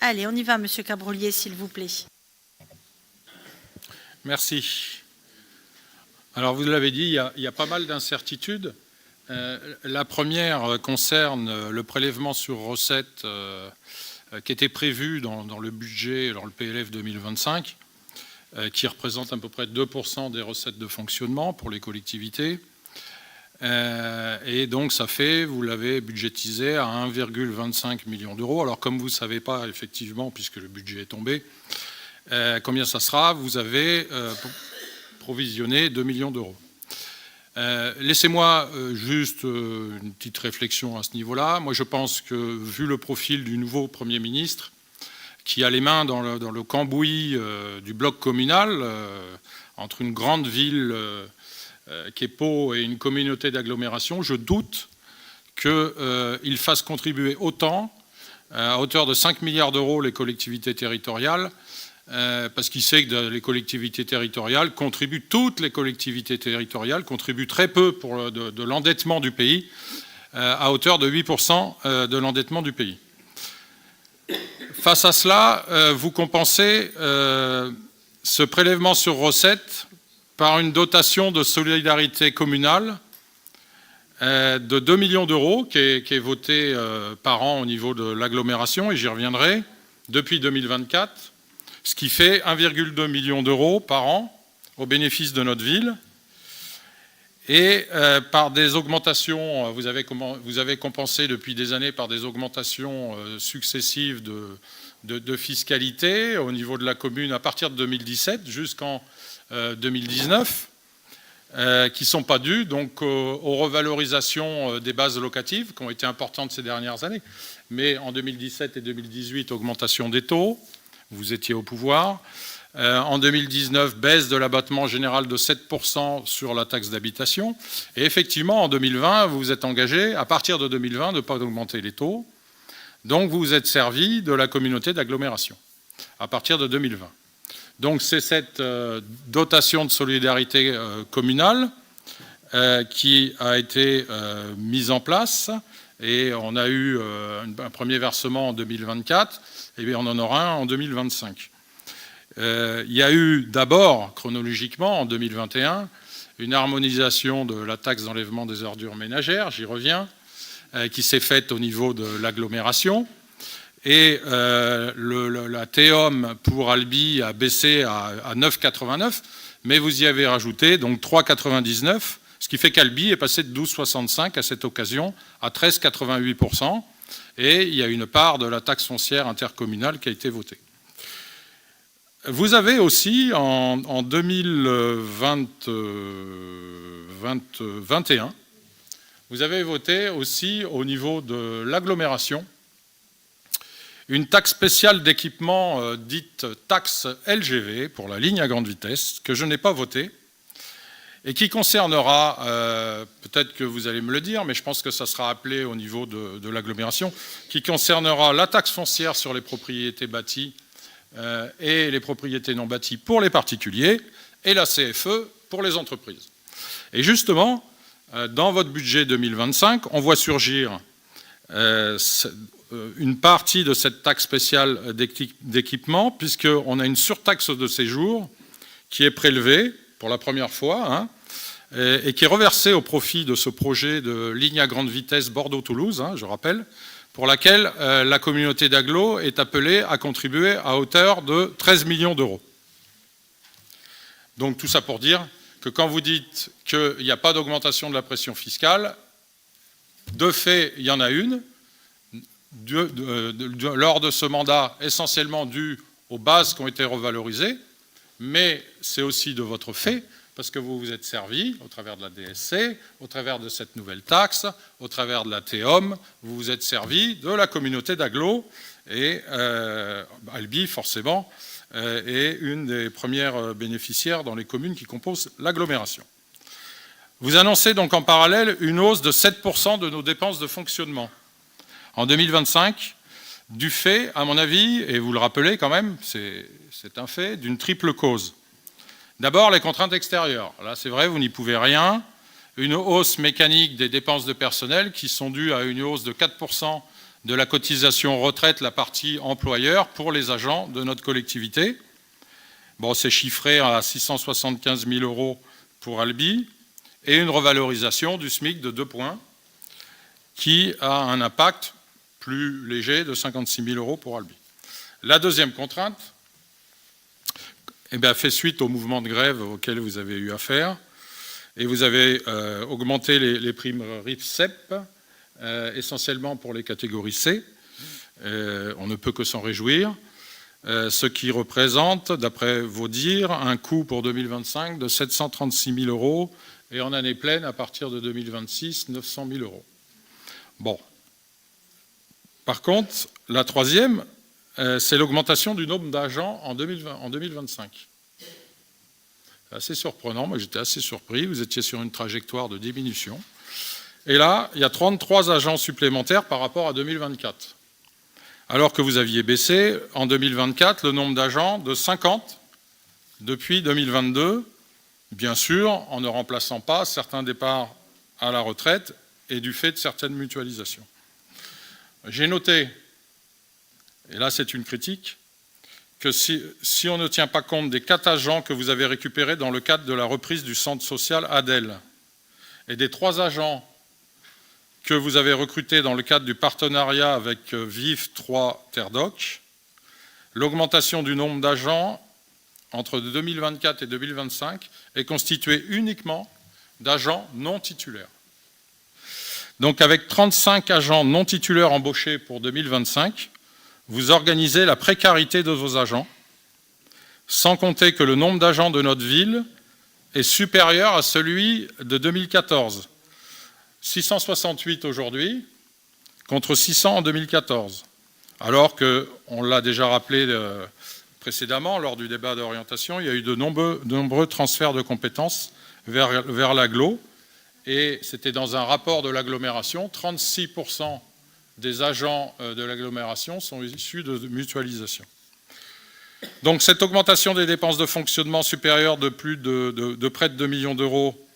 Allez, on y va, Monsieur Cabrolier, s'il vous plaît. Merci. Alors, vous l'avez dit, il y a pas mal d'incertitudes. La première concerne le prélèvement sur recettes qui était prévu dans le budget, dans le PLF 2025, qui représente à peu près 2% des recettes de fonctionnement pour les collectivités. Et donc, ça fait, vous l'avez budgétisé à 1,25 million d'euros. Alors, comme vous ne savez pas, effectivement, puisque le budget est tombé, combien ça sera, vous avez provisionné 2 millions d'euros. Laissez-moi juste une petite réflexion à ce niveau-là. Moi, je pense que, vu le profil du nouveau Premier ministre, qui a les mains dans le cambouis du bloc communal, entre une grande ville qui est Pau et une communauté d'agglomération, je doute qu'il fasse contribuer autant, à hauteur de 5 milliards d'euros, les collectivités territoriales, parce qu'il sait que les collectivités territoriales contribuent, toutes les collectivités territoriales contribuent très peu pour de l'endettement du pays, à hauteur de 8% de l'endettement du pays. Face à cela, vous compensez ce prélèvement sur recettes par une dotation de solidarité communale de 2 millions d'euros qui est votée par an au niveau de l'agglomération, et j'y reviendrai, depuis 2024, ce qui fait 1,2 million d'euros par an au bénéfice de notre ville. Et par des augmentations, vous avez compensé depuis des années par des augmentations successives de fiscalité au niveau de la commune à partir de 2017 jusqu'en 2019, qui ne sont pas dues donc, aux revalorisations des bases locatives qui ont été importantes ces dernières années. Mais en 2017 et 2018, augmentation des taux, vous étiez au pouvoir. En 2019, baisse de l'abattement général de 7% sur la taxe d'habitation. Et effectivement, en 2020, vous vous êtes engagé, à partir de 2020, de ne pas augmenter les taux. Donc, vous vous êtes servi de la communauté d'agglomération, à partir de 2020. Donc, c'est cette dotation de solidarité communale qui a été mise en place. Et on a eu un premier versement en 2024, et bien on en aura un en 2025. Il y a eu d'abord, chronologiquement, en 2021, une harmonisation de la taxe d'enlèvement des ordures ménagères, j'y reviens, qui s'est faite au niveau de l'agglomération. Et la TEOM pour Albi a baissé à 9,89, mais vous y avez rajouté donc 3,99, ce qui fait qu'Albi est passé de 12,65 à cette occasion à 13,88%. Et il y a une part de la taxe foncière intercommunale qui a été votée. Vous avez aussi, en 2021, vous avez voté aussi au niveau de l'agglomération une taxe spéciale d'équipement dite taxe LGV pour la ligne à grande vitesse, que je n'ai pas votée, et qui concernera, peut-être que vous allez me le dire, mais je pense que ça sera appelé au niveau de l'agglomération, qui concernera la taxe foncière sur les propriétés bâties et les propriétés non bâties pour les particuliers, et la CFE pour les entreprises. Et justement, dans votre budget 2025, on voit surgir une partie de cette taxe spéciale d'équipement, puisqu'on a une surtaxe de séjour qui est prélevée pour la première fois, et qui est reversée au profit de ce projet de ligne à grande vitesse Bordeaux-Toulouse, je rappelle, pour laquelle la communauté d'agglo est appelée à contribuer à hauteur de 13 millions d'euros. Donc tout ça pour dire que quand vous dites qu'il n'y a pas d'augmentation de la pression fiscale, de fait, il y en a une, lors de ce mandat, essentiellement due aux bases qui ont été revalorisées, mais c'est aussi de votre fait, parce que vous vous êtes servi, au travers de la DSC, au travers de cette nouvelle taxe, au travers de la TEOM, vous vous êtes servi de la communauté d'agglo, et Albi, forcément, est une des premières bénéficiaires dans les communes qui composent l'agglomération. Vous annoncez donc en parallèle une hausse de 7% de nos dépenses de fonctionnement en 2025, du fait, à mon avis, et vous le rappelez quand même, c'est un fait, d'une triple cause. D'abord, les contraintes extérieures. Là, c'est vrai, vous n'y pouvez rien. Une hausse mécanique des dépenses de personnel qui sont dues à une hausse de 4% de la cotisation retraite, la partie employeur, pour les agents de notre collectivité. Bon, c'est chiffré à 675 000 € pour Albi, et une revalorisation du SMIC de 2 points, qui a un impact plus léger de 56 000 € pour Albi. La deuxième contrainte fait suite au mouvement de grève auquel vous avez eu affaire, et vous avez augmenté les primes RIF-CEP, essentiellement pour les catégories C. On ne peut que s'en réjouir, ce qui représente, d'après vos dires, un coût pour 2025 de 736 000 € et en année pleine, à partir de 2026, 900 000 €. Bon. Par contre, la troisième, c'est l'augmentation du nombre d'agents en 2025. C'est assez surprenant, moi j'étais assez surpris, vous étiez sur une trajectoire de diminution. Et là, il y a 33 agents supplémentaires par rapport à 2024. Alors que vous aviez baissé en 2024 le nombre d'agents de 50 depuis 2022, bien sûr en ne remplaçant pas certains départs à la retraite et du fait de certaines mutualisations. J'ai noté, et là c'est une critique, que si on ne tient pas compte des 4 agents que vous avez récupérés dans le cadre de la reprise du centre social Adel et des 3 agents que vous avez recrutés dans le cadre du partenariat avec VIF 3 Terdoc, l'augmentation du nombre d'agents entre 2024 et 2025 est constituée uniquement d'agents non titulaires. Donc avec 35 agents non titulaires embauchés pour 2025, vous organisez la précarité de vos agents, sans compter que le nombre d'agents de notre ville est supérieur à celui de 2014. 668 aujourd'hui, contre 600 en 2014. Alors qu'on l'a déjà rappelé précédemment, lors du débat d'orientation, il y a eu de nombreux transferts de compétences vers l'agglo, et c'était dans un rapport de l'agglomération, 36% des agents de l'agglomération sont issus de mutualisation. Donc cette augmentation des dépenses de fonctionnement supérieure de près de 2 millions d'euros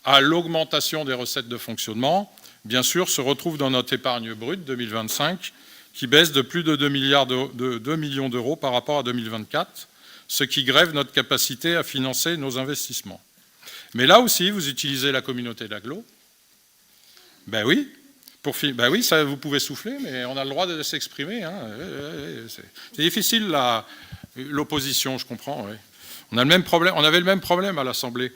à l'augmentation des recettes de fonctionnement, bien sûr, se retrouve dans notre épargne brute 2025, qui baisse de plus de 2 millions d'euros par rapport à 2024, ce qui grève notre capacité à financer nos investissements. Mais là aussi, vous utilisez la communauté d'agglo. Ben oui. Ben oui, ça, vous pouvez souffler, mais on a le droit de s'exprimer. Hein. C'est difficile, l'opposition, je comprends. Oui. On avait le même problème à l'Assemblée.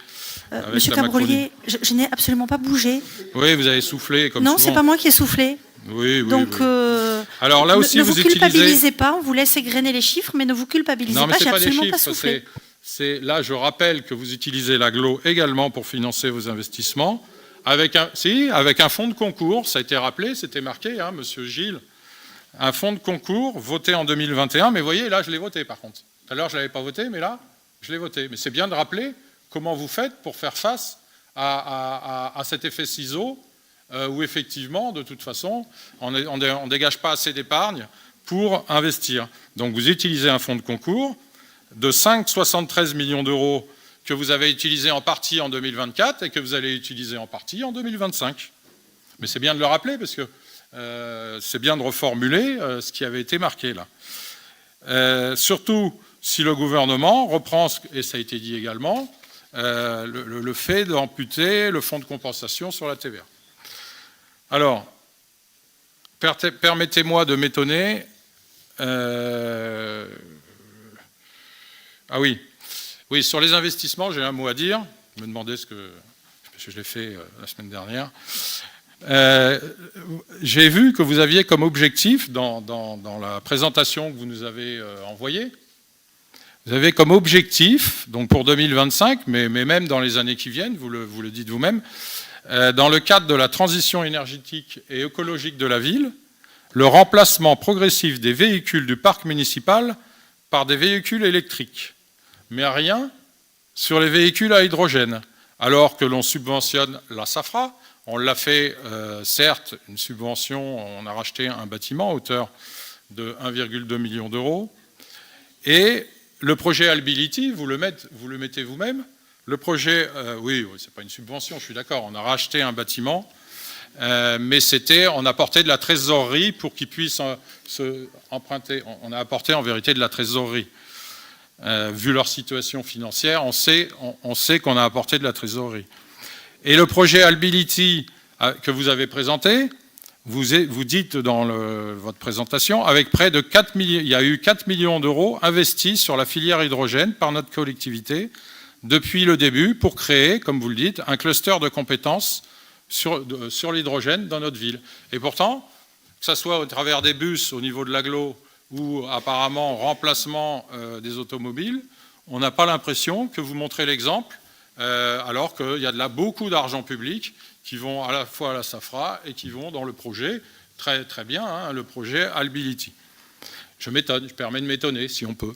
Monsieur Cabrolier, je n'ai absolument pas bougé. Oui, vous avez soufflé, comme non, souvent. c'est pas moi qui ai soufflé. Oui, oui. Donc, oui. Alors là aussi, ne vous culpabilisez utilisez... pas, on vous laisse égrener les chiffres, mais ne vous culpabilisez non, mais pas, j'ai pas absolument des chiffres, pas soufflé. Là, je rappelle que vous utilisez l'agglo également pour financer vos investissements, avec un fonds de concours, ça a été rappelé, c'était marqué, hein, monsieur Gilles, un fonds de concours voté en 2021, mais vous voyez, là, je l'ai voté par contre. Tout à l'heure, je ne l'avais pas voté, mais là, je l'ai voté. Mais c'est bien de rappeler comment vous faites pour faire face à cet effet ciseau, où effectivement, de toute façon, on ne dégage pas assez d'épargne pour investir. Donc vous utilisez un fonds de concours de 5,73 millions d'euros que vous avez utilisé en partie en 2024 et que vous allez utiliser en partie en 2025. Mais c'est bien de le rappeler parce que c'est bien de reformuler ce qui avait été marqué là. Surtout si le gouvernement reprend, et ça a été dit également, le fait d'amputer le fonds de compensation sur la TVA. Alors, permettez-moi de m'étonner. Ah oui. Oui, sur les investissements, j'ai un mot à dire. Je me demandais parce que je l'ai fait la semaine dernière. J'ai vu que vous aviez comme objectif, dans la présentation que vous nous avez envoyée, vous avez comme objectif, donc pour 2025, mais même dans les années qui viennent, vous le dites vous-même, dans le cadre de la transition énergétique et écologique de la ville, le remplacement progressif des véhicules du parc municipal par des véhicules électriques, mais rien sur les véhicules à hydrogène, alors que l'on subventionne la SAFRA. On l'a fait, certes, une subvention, on a racheté un bâtiment à hauteur de 1,2 million d'euros, et le projet Albility, vous le mettez vous-même. Le projet, oui, c'est pas une subvention, je suis d'accord, on a racheté un bâtiment mais on apportait de la trésorerie pour qu'ils puissent se emprunter. On a apporté en vérité de la trésorerie. Vu leur situation financière, on sait qu'on a apporté de la trésorerie. Et le projet Ability que vous avez présenté, vous dites dans votre présentation, avec près de 4 millions, il y a eu 4 millions d'euros investis sur la filière hydrogène par notre collectivité depuis le début pour créer, comme vous le dites, un cluster de compétences sur l'hydrogène dans notre ville. Et pourtant, que ce soit au travers des bus au niveau de l'agglo ou apparemment remplacement des automobiles, on n'a pas l'impression que vous montrez l'exemple, alors qu'il y a beaucoup d'argent public qui vont à la fois à la SAFRA et qui vont dans le projet, très, très bien, hein, le projet Ability. Je m'étonne, je permets de m'étonner si on peut.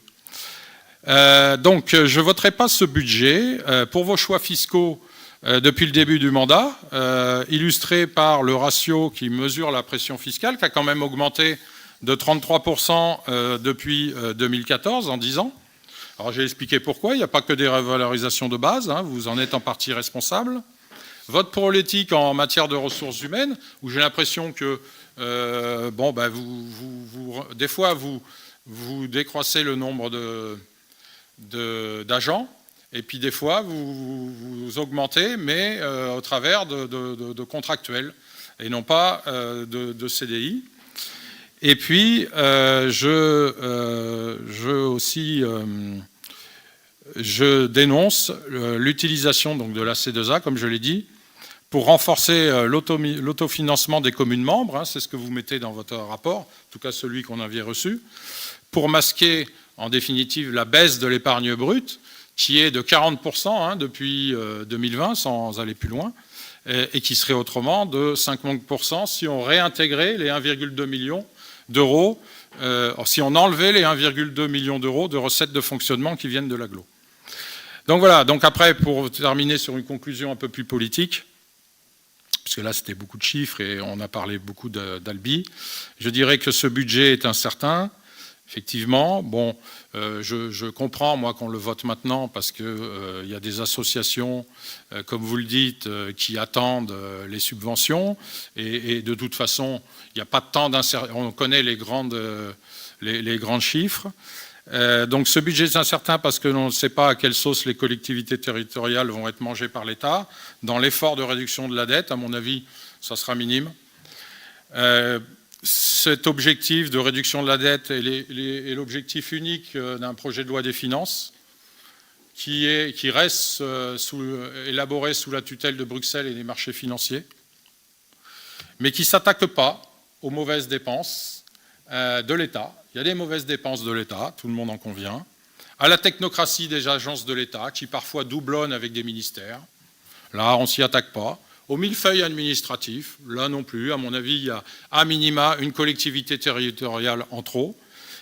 Donc, je ne voterai pas ce budget pour vos choix fiscaux depuis le début du mandat, illustré par le ratio qui mesure la pression fiscale, qui a quand même augmenté de 33% depuis 2014, en 10 ans. Alors j'ai expliqué pourquoi, il n'y a pas que des revalorisations de base, hein, vous en êtes en partie responsable. Votre politique en matière de ressources humaines, où j'ai l'impression que des fois vous décroissez le nombre d'agents, et puis des fois vous augmentez, mais au travers de contractuels, et non pas de CDI. Et puis, je dénonce l'utilisation donc de la C2A, comme je l'ai dit, pour renforcer l'autofinancement des communes membres, hein, c'est ce que vous mettez dans votre rapport, en tout cas celui qu'on avait reçu, pour masquer en définitive la baisse de l'épargne brute, qui est de 40% hein, depuis 2020, sans aller plus loin, et qui serait autrement de 50% si on réintégrait les 1,2 million d'euros, si on enlevait les 1,2 million d'euros de recettes de fonctionnement qui viennent de l'agglo. Donc voilà, donc après, pour terminer sur une conclusion un peu plus politique, parce que là c'était beaucoup de chiffres et on a parlé beaucoup d'Albi, je dirais que ce budget est incertain. Effectivement, bon, je comprends, moi, qu'on le vote maintenant parce qu'il y a des associations, comme vous le dites, qui attendent les subventions. Et de toute façon, il n'y a pas de temps d'insertion. On connaît les grands chiffres. Donc ce budget est incertain parce que l'on ne sait pas à quelle sauce les collectivités territoriales vont être mangées par l'État. Dans l'effort de réduction de la dette, à mon avis, ça sera minime. Cet objectif de réduction de la dette est l'objectif unique d'un projet de loi des finances qui reste élaboré sous la tutelle de Bruxelles et des marchés financiers, mais qui ne s'attaque pas aux mauvaises dépenses de l'État. Il y a des mauvaises dépenses de l'État, tout le monde en convient, à la technocratie des agences de l'État qui parfois doublonnent avec des ministères. Là, on ne s'y attaque pas. Au millefeuille administratif, là non plus, à mon avis, il y a à minima une collectivité territoriale en trop.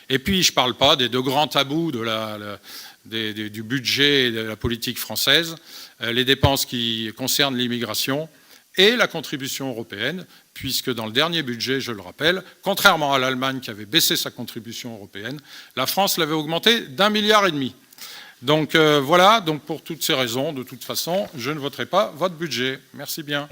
Et puis, je ne parle pas des deux grands tabous du budget et de la politique française, les dépenses qui concernent l'immigration et la contribution européenne, puisque dans le dernier budget, je le rappelle, contrairement à l'Allemagne qui avait baissé sa contribution européenne, la France l'avait augmentée d'1,5 milliard. Donc voilà, donc pour toutes ces raisons, de toute façon, je ne voterai pas votre budget. Merci bien.